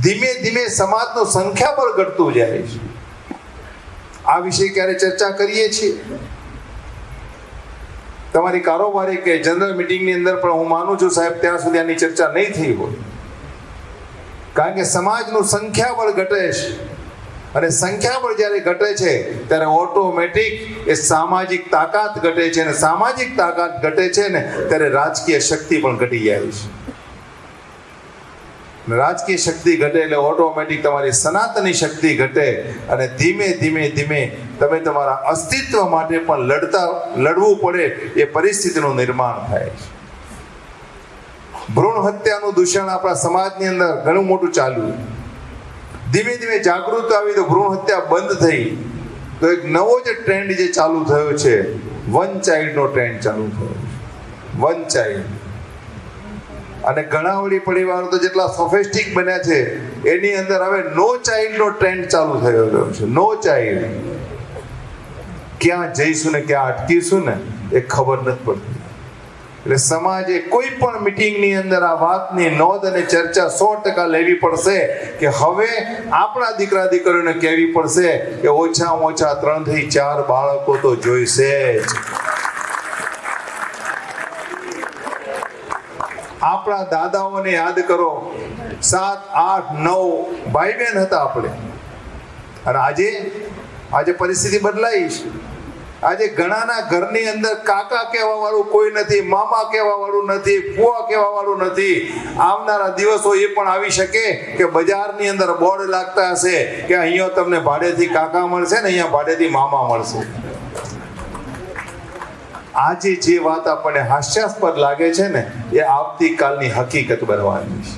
ધીમે ધીમે સમાજનું સંખ્યાબળ ઘટતું જાય છે. આ વિશે ક્યારે ચર્ચા કરીએ છીએ? તમારી કારોબારી કે જનરલ મિટિંગની અંદર પણ હું માનું છું સાહેબ ત્યાં સુધી આની ચર્ચા નહીં થઈ હોય, કારણ કે સમાજનું સંખ્યાબળ ઘટે છે અને સંખ્યાબળ જ્યારે ઘટે છે ત્યારે ઓટોમેટિક એ સામાજિક તાકાત ઘટે છે અને સામાજિક તાકાત ઘટે છે ને ત્યારે રાજકીય શક્તિ પણ ઘટી જાય છે. રાજકીય શક્તિ ઘટે એટલે ઓટોમેટિક તમારી સનાતની શક્તિ ઘટે અને ધીમે ધીમે ધીમે તમે તમારા અસ્તિત્વ માટે પણ લડવું પડે એ પરિસ્થિતિનું નિર્માણ થાય છે. ભ્રૂણ હત્યાનું દૂષણ આપણા સમાજની અંદર ઘણું મોટું ચાલ્યું. ધીમે ધીમે જાગૃત આવી તો ભ્રૂણ હત્યા બંધ થઈ તો એક નવો જે ટ્રેન્ડ જે ચાલુ થયો છે, વન ચાઇલ્ડનો ટ્રેન્ડ ચાલુ થયો છે. વન ચાઇલ્ડ અને ઘણા વળી પરિવારો તો જેટલા સોફિસ્ટિક બન્યા છે એની અંદર હવે નો ચાઇલ્ડનો ટ્રેન્ડ ચાલુ થયો છે. No child. ક્યાં જઈશું ને ક્યાં અટકીશું ને એ ખબર નથી પડતી. એટલે સમાજે કોઈ પણ મિટિંગની અંદર આ વાતની નોંધ અને ચર્ચા 100% લેવી પડશે કે હવે આપણા દીકરા દીકરીઓને કહેવી પડશે કે ઓછામાં ઓછા 3 થી 4 બાળકો તો જોઈશે જ. આપણા દાદાઓને યાદ કરો, 7, 8, 9 ભાઈ બહેન હતા આપણે, અને આજે પરિસ્થિતિ બદલાઈ છે. આજે ઘણાના ઘરની અંદર કાકા કહેવા વાળું કોઈ નથી, મામા કહેવા વાળું નથી, ફુવા કહેવા વાળું નથી. આવનારા દિવસો એ પણ આવી શકે કે બજારની અંદર બોર્ડ લાગતા હશે કે અહીંયા તમને ભાડેથી કાકા મળશે ને અહીંયા ભાડેથી મામા મળશે. આજે જે વાત આપણને હાસ્યાસ્પદ લાગે છે ને એ આવતીકાલની હકીકત બનવાની છે.